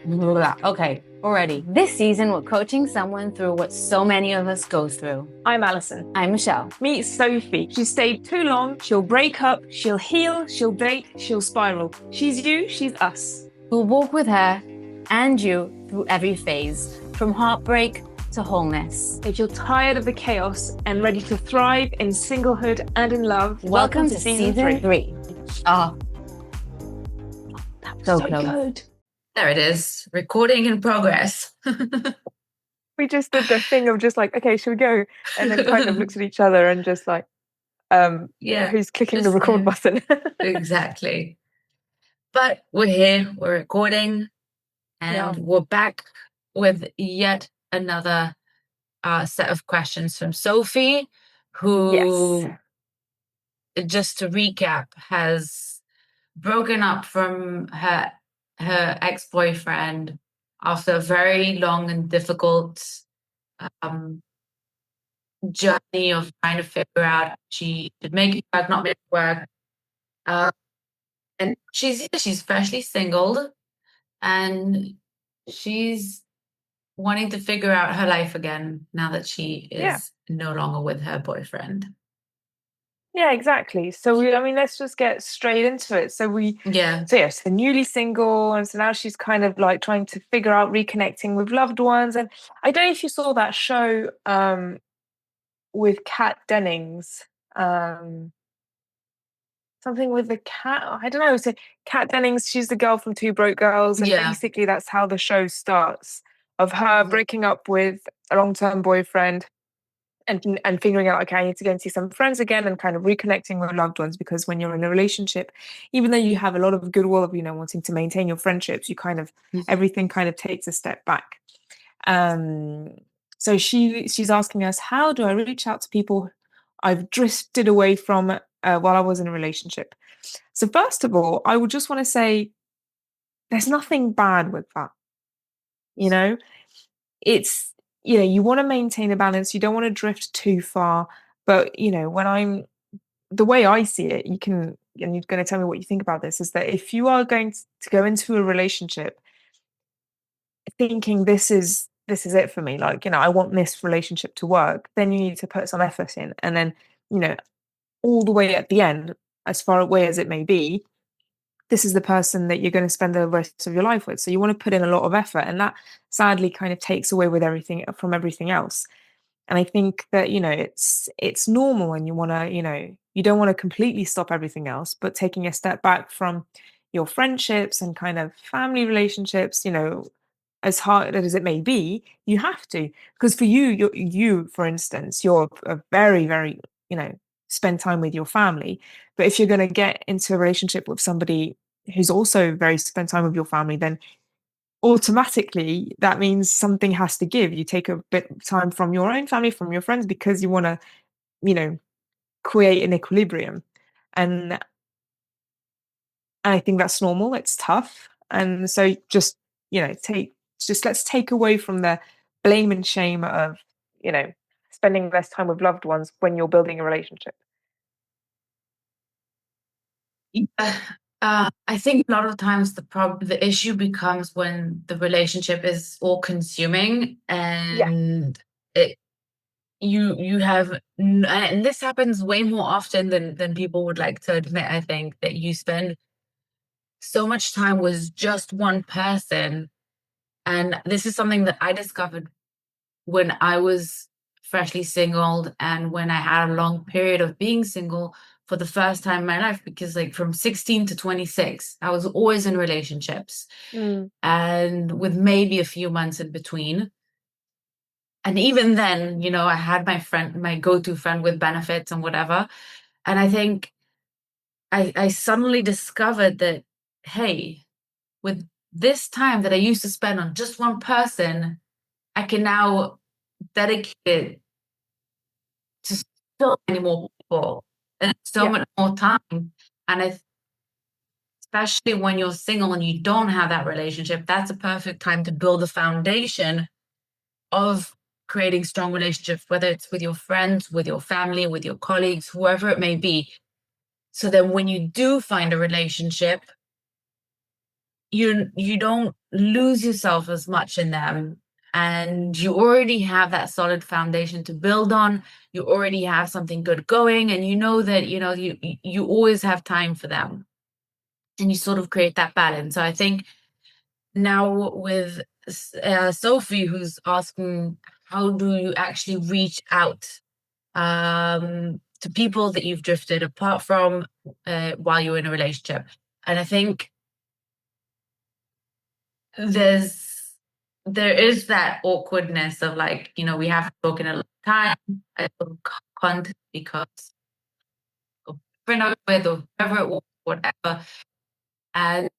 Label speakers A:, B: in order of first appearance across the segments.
A: Blah. Okay, already. This season, we're coaching someone through what so many of us go through.
B: I'm Alison.
A: I'm Michelle.
B: Meet Sophie. She stayed too long, she'll break up, she'll heal, she'll date, she'll spiral. She's you, she's us.
A: We'll walk with her and you through every phase, from heartbreak to wholeness.
B: If you're tired of the chaos and ready to thrive in singlehood and in love,
A: Welcome to season 3. Oh,
B: That was
A: so
B: so
A: close.
B: good.
C: There it is. Recording in progress.
B: We just did the thing of just like, okay, should we go? And then kind of looked at each other and just like, who's clicking the record button?
C: Exactly. But we're here, we're recording, and we're back with yet another set of questions from Sophie, who, just to recap, has broken up from her ex-boyfriend after a very long and difficult journey of trying to figure out she should make it work, not make it work. And she's freshly singled, and she's wanting to figure out her life again now that she is no longer with her boyfriend.
B: Yeah, exactly. So let's just get straight into it. So newly single, and so now she's kind of like trying to figure out reconnecting with loved ones. And I don't know if you saw that show with Kat Dennings, something with the cat. I don't know. So Kat Dennings, she's the girl from Two Broke Girls, and basically that's how the show starts, of her breaking up with a long-term boyfriend. And figuring out, okay, I need to go and see some friends again and kind of reconnecting with loved ones, because when you're in a relationship, even though you have a lot of goodwill of, wanting to maintain your friendships, you kind of, everything kind of takes a step back. So she's asking us, how do I reach out to people I've drifted away from while I was in a relationship? So first of all, I would just want to say there's nothing bad with that. It's, you want to maintain a balance. You don't want to drift too far. But, the way I see it, and you're going to tell me what you think about this, is that if you are going to go into a relationship thinking this is it for me, like, I want this relationship to work, then you need to put some effort in. And then, all the way at the end, as far away as it may be, this is the person that you're going to spend the rest of your life with. So you want to put in a lot of effort, and that sadly kind of takes away with everything else. And I think that, it's normal, and you want to, you don't want to completely stop everything else, but taking a step back from your friendships and kind of family relationships, as hard as it may be, you have to. Because for you, for instance, you're a very, very, spend time with your family. But if you're going to get into a relationship with somebody who's also very spend time with your family, then automatically that means something has to give. You take a bit of time from your own family, from your friends, because you want to, you know, create an equilibrium. And I think that's normal. It's tough. And so let's take away from the blame and shame of, spending less time with loved ones when you're building a relationship.
C: Yeah. I think a lot of times the issue becomes when the relationship is all consuming, and you have, and this happens way more often than people would like to admit. I think that you spend so much time with just one person, and this is something that I discovered when I was freshly singled, and when I had a long period of being single for the first time in my life, because like from 16 to 26, I was always in relationships, and with maybe a few months in between. And even then, I had my go-to friend with benefits and whatever. And I think I suddenly discovered that, hey, with this time that I used to spend on just one person, I can now dedicate it to so many more people and so much more time. And especially when you're single and you don't have that relationship, that's a perfect time to build a foundation of creating strong relationships, whether it's with your friends, with your family, with your colleagues, whoever it may be. So then when you do find a relationship, you don't lose yourself as much in them, and you already have that solid foundation to build on. You already have something good going, and you know that you always have time for them, and you sort of create that balance. So I think now with Sophie, who's asking, how do you actually reach out to people that you've drifted apart from while you're in a relationship? And I think there is that awkwardness of like, we haven't spoken a long time. I can't because of friend with or whoever or whatever. And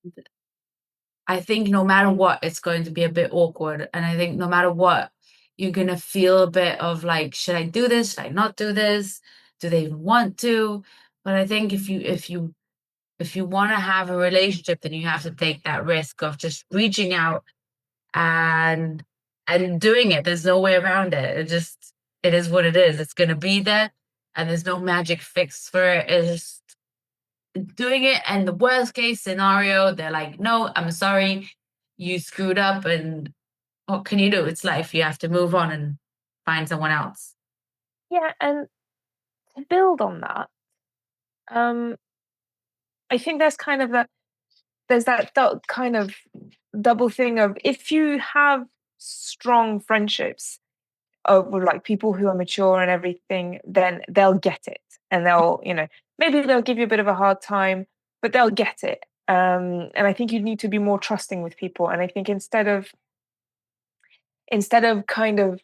C: I think no matter what, it's going to be a bit awkward. And I think no matter what, you're gonna feel a bit of like, should I do this? Should I not do this? Do they even want to? But I think if you want to have a relationship, then you have to take that risk of just reaching out and doing it. There's no way around it. It is what it is. It's gonna be there, and there's no magic fix for it. It's just doing it. And the worst case scenario, they're like, no, I'm sorry, you screwed up, and what can you do? It's life. You have to move on and find someone else.
B: Yeah, and to build on that, I think there's that kind of double thing of, if you have strong friendships with like people who are mature and everything, then they'll get it, and they'll, maybe they'll give you a bit of a hard time, but they'll get it. And I think you need to be more trusting with people. And I think instead of kind of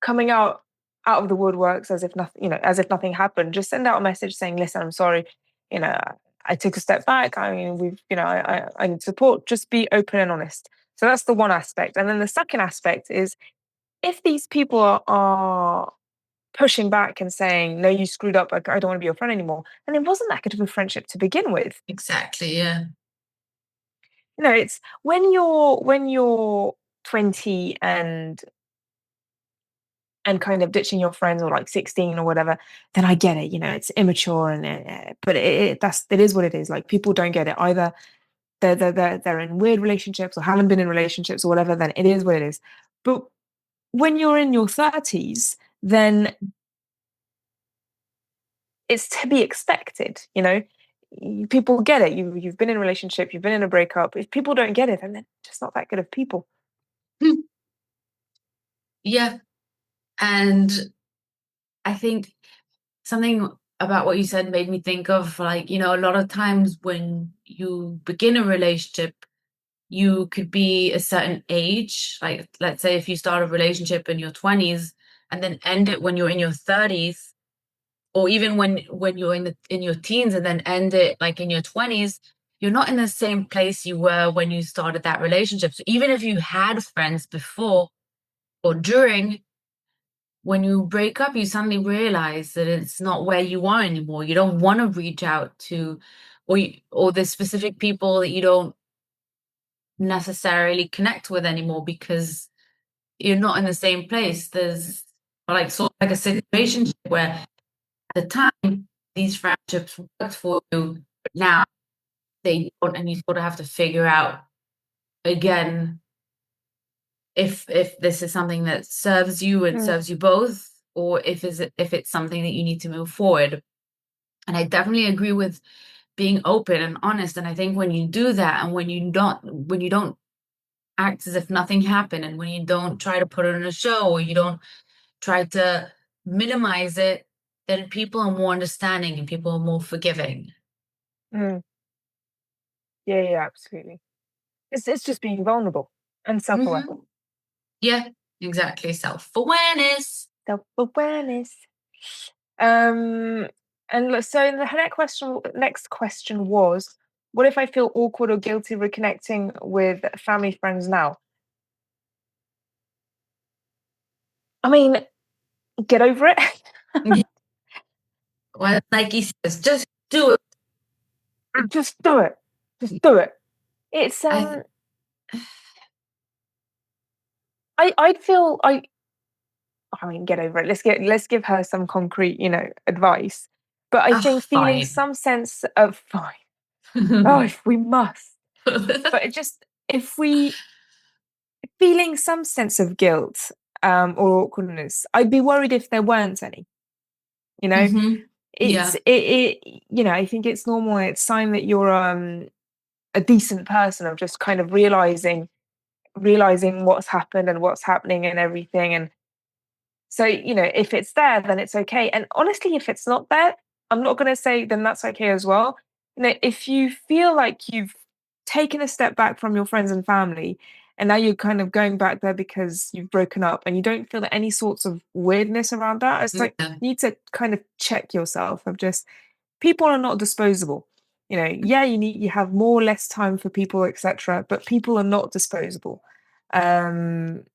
B: coming out of the woodworks as if nothing, as if nothing happened, just send out a message saying, listen, I'm sorry, you know I took a step back. I mean, I need support. Just be open and honest. So that's the one aspect. And then the second aspect is, if these people are pushing back and saying, no, you screwed up, I don't want to be your friend anymore, and it wasn't that good of a friendship to begin with.
C: Exactly. Yeah.
B: It's when you're 20 and kind of ditching your friends, or like 16 or whatever, then I get it. It's immature, and but it is what it is. Like, people don't get it either. They're in weird relationships or haven't been in relationships or whatever. Then it is what it is. But when you're in your 30s, then it's to be expected. People get it. You've been in a relationship, you've been in a breakup. If people don't get it, then they're just not that good of people.
C: Yeah. And I think something about what you said made me think of, like, a lot of times when you begin a relationship, you could be a certain age. Like, let's say if you start a relationship in your 20s and then end it when you're in your 30s, or even when you're in your teens and then end it like in your 20s, you're not in the same place you were when you started that relationship. So even if you had friends before or during, when you break up, you suddenly realize that it's not where you are anymore. You don't want to reach out to, or the specific people that you don't necessarily connect with anymore, because you're not in the same place. There's like sort of like a situation where at the time these friendships worked for you, but now they don't, and you sort of have to figure out again if this is something that serves you and serves you both, or if it's something that you need to move forward. And I definitely agree with being open and honest. And I think when you do that, and when you don't act as if nothing happened, and when you don't try to put it on a show, or you don't try to minimize it, then people are more understanding and people are more forgiving.
B: Yeah, yeah, absolutely. It's just being vulnerable and self-aware.
C: Yeah, exactly. Self-awareness.
B: Self-awareness. And so the next question was, what if I feel awkward or guilty reconnecting with family friends now? I mean, get over it.
C: Well, like he says, just do it.
B: Just do it. Just do it. It's
C: I
B: I'd feel I mean, get over it. Let's give her some concrete, advice. But I think feeling
C: fine.
B: some sense of fine. Oh, if we must. But it just, if we feeling some sense of guilt or awkwardness, I'd be worried if there weren't any. You know,
C: Yeah.
B: I think it's normal. And it's sign that you're a decent person, of just kind of realizing what's happened and what's happening and everything. And so, if it's there, then it's okay. And honestly, if it's not there, I'm not going to say then that's okay as well. If you feel like you've taken a step back from your friends and family, and now you're kind of going back there because you've broken up and you don't feel any sorts of weirdness around that, it's like
C: Yeah.
B: you need to kind of check yourself of just, people are not disposable. Yeah, you have more or less time for people, etc., but people are not disposable. um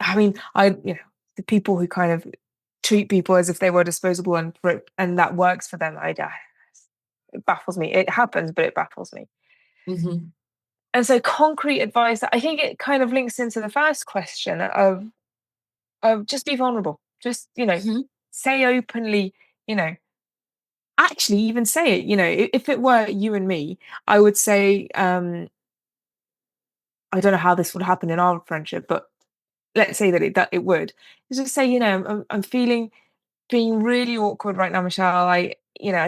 B: I mean, the people who kind of treat people as if they were disposable, and that works for them, it baffles me. It happens, but it baffles me.
C: Mhm.
B: And so, concrete advice, I think it kind of links into the first question of just be vulnerable. Just,
C: Mhm.
B: say openly, you know, actually even say it. If it were you and me, I would say, I don't know how this would happen in our friendship, but let's say that it would. Just say, I'm feeling being really awkward right now, Michelle. I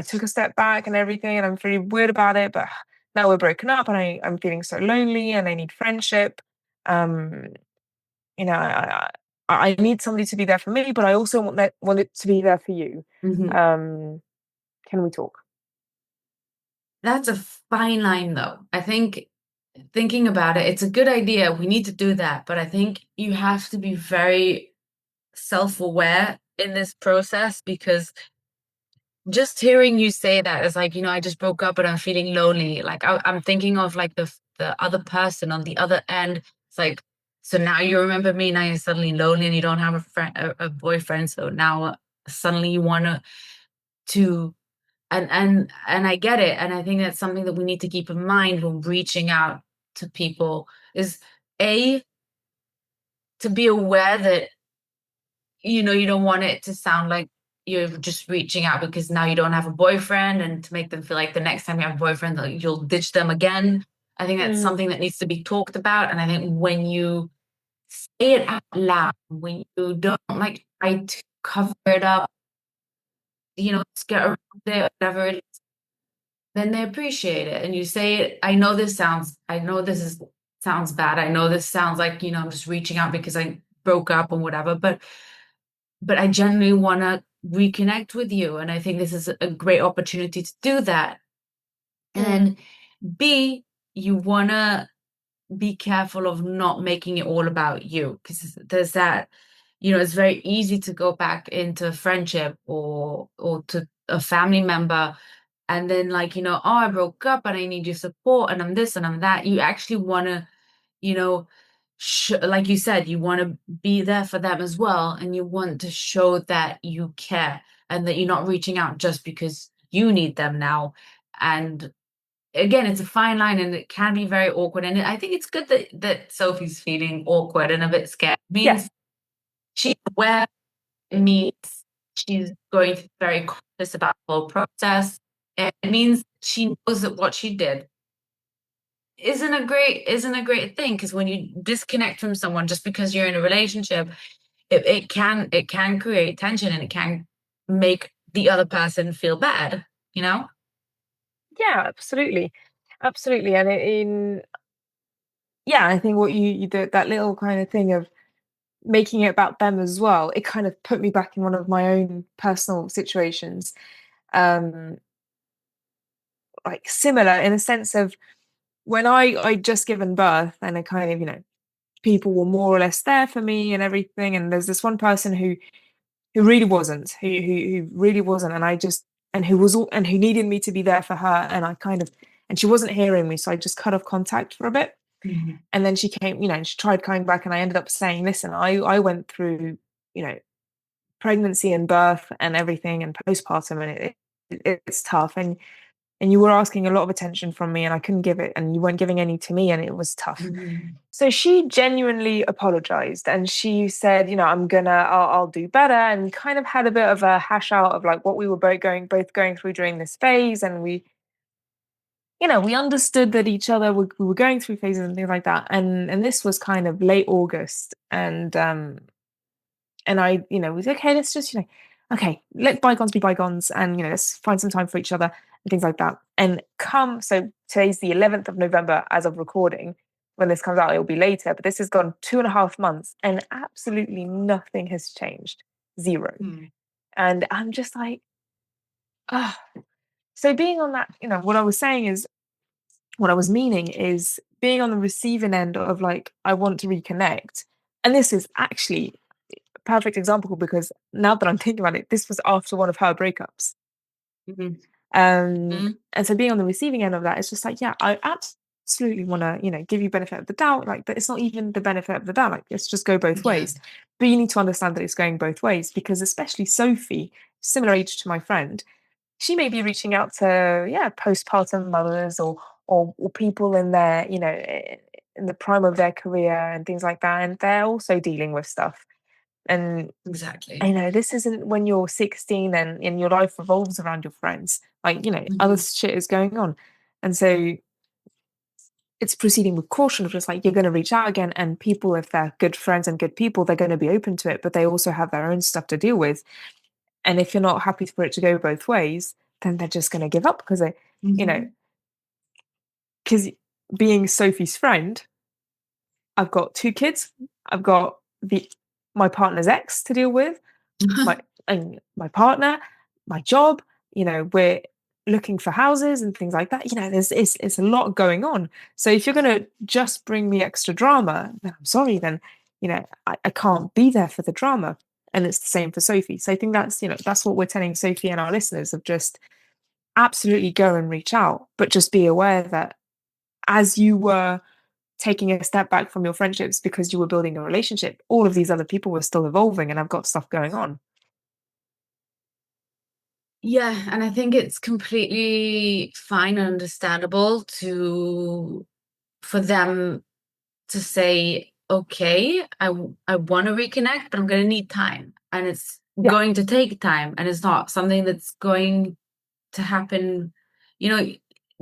B: took a step back and everything, and I'm feeling weird about it, but now we're broken up, and I'm feeling so lonely, and I need friendship. Um, I need somebody to be there for me, but I also want it to be there for you.
C: Mhm.
B: Can we talk?
C: That's a fine line, though. I think thinking about it, it's a good idea. We need to do that. But I think you have to be very self-aware in this process, because just hearing you say that is like, I just broke up and I'm feeling lonely. Like I'm thinking of like the other person on the other end. It's like, so now you remember me, now you're suddenly lonely and you don't have a friend, a boyfriend. So now suddenly you want to and I get it. And I think that's something that we need to keep in mind when reaching out to people, is A, to be aware that, you don't want it to sound like you're just reaching out because now you don't have a boyfriend, and to make them feel like the next time you have a boyfriend, that you'll ditch them again. I think that's
B: Mm,
C: something that needs to be talked about. And I think when you say it out loud, when you don't like try to cover it up, get around it, whatever it is, then they appreciate it. And you say it, I know this sounds bad. I know this sounds like, I'm just reaching out because I broke up and whatever, but I genuinely want to reconnect with you. And I think this is a great opportunity to do that. And
B: mm,
C: then B, you want to be careful of not making it all about you, because there's that, it's very easy to go back into a friendship or to a family member, and then like, oh, I broke up and I need your support and I'm this and I'm that. You actually want to, you know, like you said, you want to be there for them as well. And you want to show that you care and that you're not reaching out just because you need them now. And again, it's a fine line and it can be very awkward. And I think it's good that Sophie's feeling awkward and a bit scared. It
B: yeah,
C: means she's aware, it means she's going to be very conscious about the whole process. And it means she knows that what she did isn't a great thing, because when you disconnect from someone just because you're in a relationship, it can create tension, and it can make the other person feel bad, you know?
B: yeah, absolutely, absolutely. And yeah, I think what you did, that little kind of thing of making it about them as well, it kind of put me back in one of my own personal situations, um like similar in a sense of, when I'd just given birth, and I kind of, people were more or less there for me and everything, and there's this one person who really wasn't, who really wasn't, and I just, and who was all, and who needed me to be there for her, and I kind of, and she wasn't hearing me, so I just cut off contact for a bit.
C: Mhm.
B: And then she came, and she tried coming back, and I ended up saying, listen, I went through, you know pregnancy and birth and everything and postpartum, and it's tough, and you were asking a lot of attention from me, and I couldn't give it, and you weren't giving any to me, and it was tough.
C: Mhm.
B: So she genuinely apologized, and she said, I'll do better, and we kind of had a bit of a hash out of like what we were both going through during this phase, and we understood that each other, we were going through phases and things like that. And this was kind of late August. And I, was okay, let's just, okay, let bygones be bygones and, let's find some time for each other and things like that. And so today's the 11th of November as of recording. When this comes out, it'll be later, but this has gone 2.5 months and absolutely nothing has changed. Zero. And I'm just like, ah. So being on that, what I was meaning is being on the receiving end of like, I want to reconnect. And this is actually perfect example because now that I'm thinking about it, this was after one of her breakups. And so being on the receiving end of that, it's just like, yeah, I absolutely want to, give you benefit of the doubt, like, but it's not even the benefit of the doubt. Like, let's just go both ways. But you need to understand that it's going both ways because especially Sophie, similar age to my friend, she may be reaching out to, postpartum mothers or people in their, in the prime of their career and things like that. And they're also dealing with stuff. And
C: Exactly.
B: this isn't when you're 16 and your life revolves around your friends. Like, other shit is going on. And so it's proceeding with caution of just like, you're going to reach out again. And people, if they're good friends and good people, they're going to be open to it, but they also have their own stuff to deal with. And if you're not happy for it to go both ways, then they're just going to give up because they, because being Sophie's friend, I've got 2 kids. I've got my partner's ex to deal with, my partner, my job. We're looking for houses and things like that. It's a lot going on. So if you're going to just bring me extra drama, then I'm sorry. Then I can't be there for the drama. And it's the same for Sophie. So I think that's what we're telling Sophie and our listeners of just absolutely go and reach out, but just be aware that as you were taking a step back from your friendships because you were building a relationship, all of these other people were still evolving and have got stuff going on.
C: Yeah, and I think it's completely fine and understandable for them to say, okay, I want to reconnect, but I'm going to need time, and it's going to take time, and it's not something that's going to happen,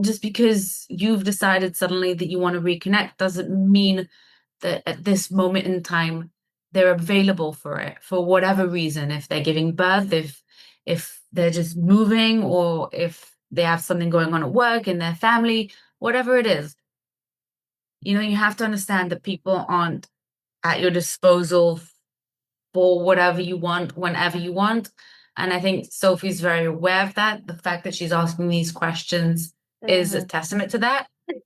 C: just because you've decided suddenly that you want to reconnect doesn't mean that at this moment in time they're available for it for whatever reason. If they're giving birth, if they're just moving, or if they have something going on at work in their family, whatever it is, you have to understand that people aren't at your disposal for whatever you want, whenever you want. And I think Sophie's very aware of that. The fact that she's asking these questions is a testament to that. And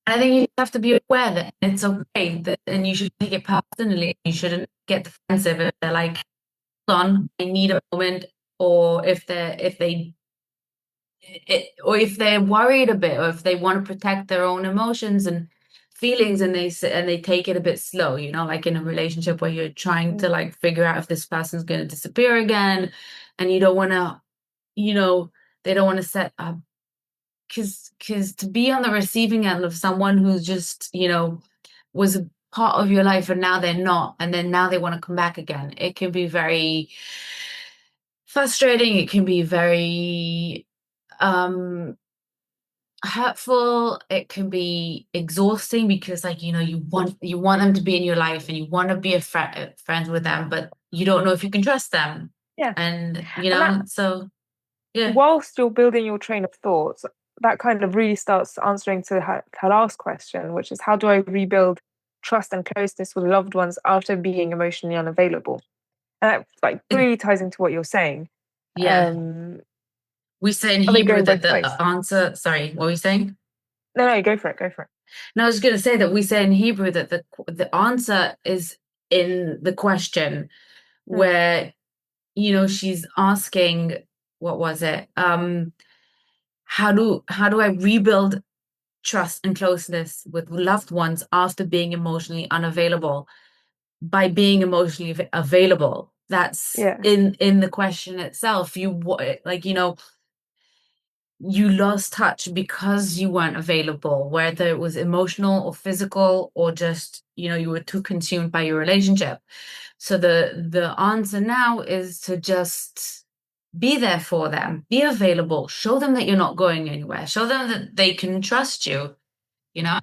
C: I think you have to be aware that it's okay, and you should take it personally. You shouldn't get defensive if they're like, hold on, I need a moment, or if they're worried a bit, or if they want to protect their own emotions and feelings, and they take it a bit slow, like in a relationship where you're trying to like figure out if this person's going to disappear again, and you don't want to, they don't want to set up, because to be on the receiving end of someone who's just, was a part of your life and now they're not, and then now they want to come back again, it can be very frustrating. It can be very hurtful. It can be exhausting because, like, you want them to be in your life and you want to be friends with them, but you don't know if you can trust them. And so
B: whilst you're building your train of thoughts, that kind of really starts answering to her last question, which is, how do I rebuild trust and closeness with loved ones after being emotionally unavailable? And that really ties into what you're saying.
C: We say in Hebrew that the answer, sorry, what were you saying?
B: No, go for it.
C: No, I was going to say that we say in Hebrew that the answer is in the question, where, she's asking, what was it? How do I rebuild trust and closeness with loved ones after being emotionally unavailable? By being emotionally available. That's in the question itself. You lost touch because you weren't available, whether it was emotional or physical, or just, you were too consumed by your relationship. So the answer now is to just be there for them, be available, show them that you're not going anywhere, show them that they can trust you, you know?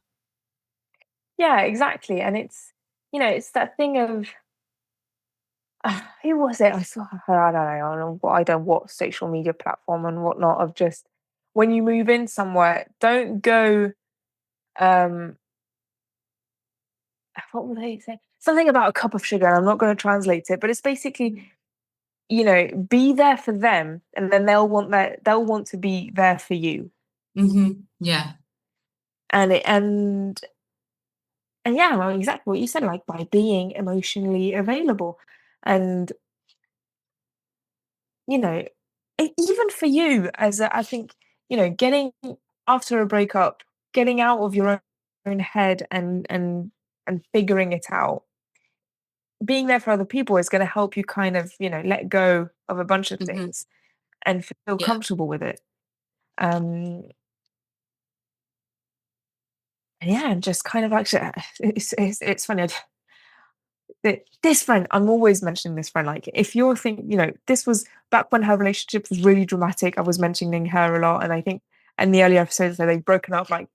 B: Yeah, exactly. And it's, it's that thing of, who was it? I saw, I don't know what social media platform and whatnot, of just when you move in somewhere, don't go, um, what were they saying? Something about a cup of sugar. And I'm not going to translate it, but it's basically, be there for them, and then they'll want to be there for you.
C: Yeah.
B: And yeah, well, exactly what you said, like by being emotionally available. And, even for you I think, getting after a breakup, getting out of your own head and figuring it out, being there for other people is going to help you kind of, let go of a bunch of things and feel
C: Yeah.
B: comfortable with it. Um, and yeah, and just kind of actually, it's funny. This friend, I'm always mentioning this friend. Like, if you're thinking, this was back when her relationship was really dramatic. I was mentioning her a lot, and I think in the earlier episodes that they've broken up, like,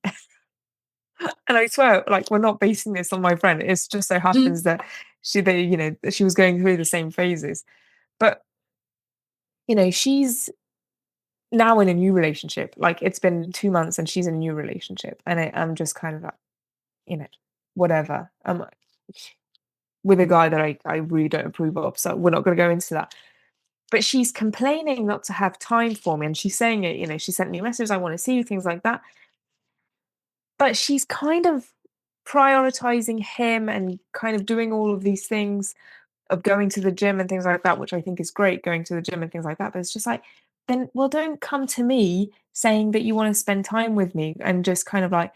B: and I swear, like, we're not basing this on my friend. It's just so happens that she was going through the same phases, but she's now in a new relationship. Like, it's been 2 months, and she's in a new relationship, and I'm just kind of like, you know, whatever. With a guy that I really don't approve of, so we're not going to go into that. But she's complaining not to have time for me, and she's saying it, she sent me a message, "I wanna see you," things like that. But she's kind of prioritizing him and kind of doing all of these things of going to the gym and things like that, which I think is great, going to the gym and things like that, but it's just like, then, well, don't come to me saying that you wanna spend time with me and just kind of like,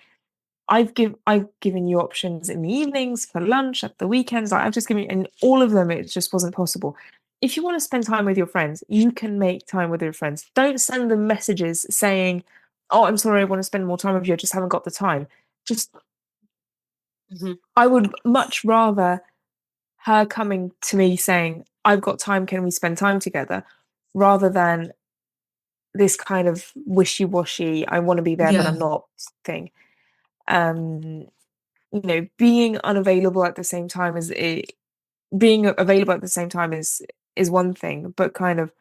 B: I've given you options in the evenings, for lunch, at the weekends, like, I've just given you, and all of them, it just wasn't possible. If you wanna spend time with your friends, you can make time with your friends. Don't send them messages saying, "Oh, I'm sorry, I wanna spend more time with you, I just haven't got the time." Just I would much rather her coming to me saying, "I've got time, can we spend time together?" rather than this kind of wishy-washy, "I wanna be there, but
C: Yeah.
B: I'm not" thing. Um being unavailable at the same time being available at the same time is one thing, but kind of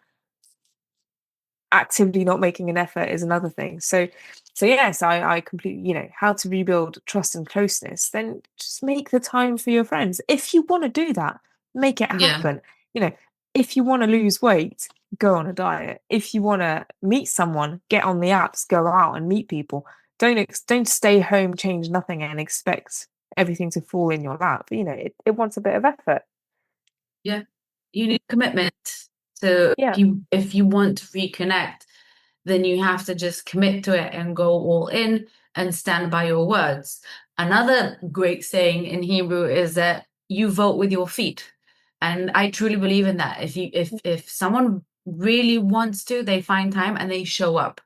B: actively not making an effort is another thing. So yes, I completely, how to rebuild trust and closeness, then just make the time for your friends. If you want to do that, make it
C: Yeah.
B: happen. You know, if you want to lose weight, go on a diet. If you want to meet someone, get on the apps, go out and meet people. Don't stay home, change nothing, and expect everything to fall in your lap. It wants a bit of effort.
C: Yeah. You need commitment. So
B: Yeah.
C: if you want to reconnect, then you have to just commit to it and go all in and stand by your words. Another great saying in Hebrew is that you vote with your feet. And I truly believe in that. If someone really wants to, they find time and they show up.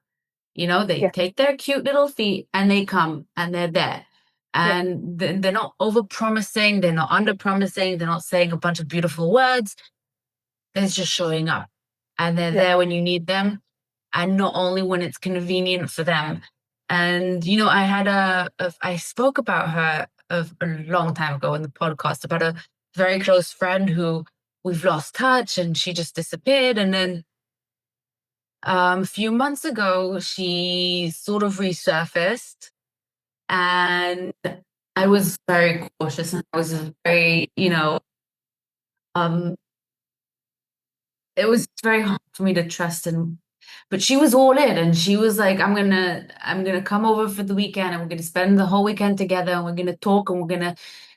C: They
B: Yeah.
C: take their cute little feet and they come and they're there.
B: Yeah.
C: And they're not over promising, they're not under promising, they're not saying a bunch of beautiful words. They're just showing up. And they're
B: Yeah.
C: there when you need them, and not only when it's convenient for them. And I spoke about her a long time ago in the podcast about a very close friend who we've lost touch and she just disappeared. And then a few months ago, she sort of resurfaced, and I was very cautious and I was very, um, it was very hard for me to trust. And but she was all in, and she was like, I'm gonna come over for the weekend and we're gonna spend the whole weekend together and we're gonna talk and we're gonna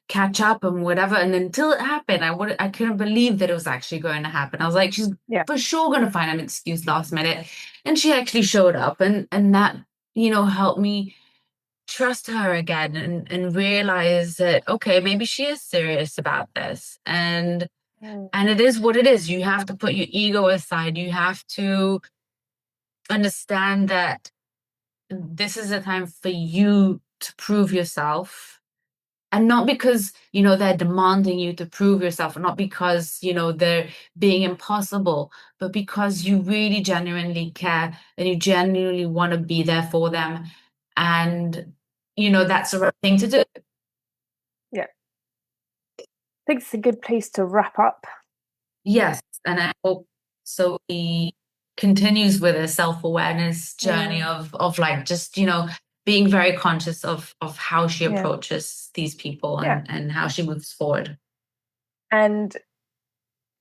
C: catch up and whatever. And until it happened, I couldn't believe that it was actually going to happen. I was like, she's
B: Yeah.
C: for sure gonna find an excuse last minute. And she actually showed up, and that, helped me trust her again and realize that, okay, maybe she is serious about this.
B: Mm.
C: And it is what it is. You have to put your ego aside. You have to understand that this is a time for you to prove yourself And not because, they're demanding you to prove yourself, or not because, they're being impossible, but because you really genuinely care and you genuinely want to be there for them. And, that's the right thing to do.
B: Yeah. I think it's a good place to wrap up.
C: Yes. And I hope Sophie continues with a self-awareness journey of like, just, being very conscious of how she approaches these people and how she moves forward.
B: And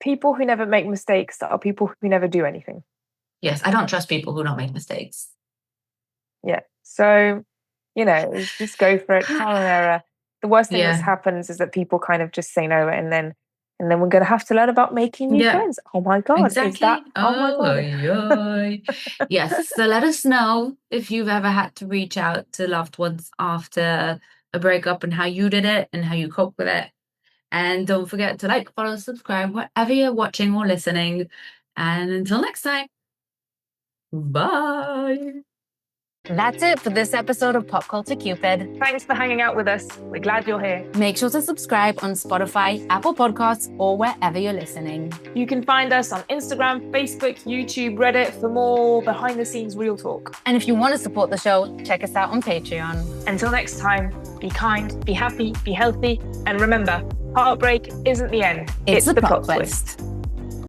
B: people who never make mistakes are people who never do anything.
C: Yes, I don't trust people who don't make mistakes.
B: Yeah. So, just go for it, trial and error. The worst thing that happens is that people kind of just say no, and then we're going to have to learn about making new friends. Oh my God.
C: Exactly.
B: Is that, oh my God.
C: Yes. So let us know if you've ever had to reach out to loved ones after a breakup and how you did it and how you cope with it. And don't forget to like, follow, subscribe, whatever you're watching or listening. And until next time, bye.
A: That's it for this episode of Pop Culture Cupid.
B: Thanks for hanging out with us. We're glad you're here.
A: Make sure to subscribe on Spotify, Apple Podcasts, or wherever you're listening.
B: You can find us on Instagram, Facebook, YouTube, Reddit for more behind the scenes real talk.
A: And if you want to support the show, check us out on Patreon.
B: Until next time, be kind, be happy, be healthy, and remember, heartbreak isn't the end.
A: It's the plot twist.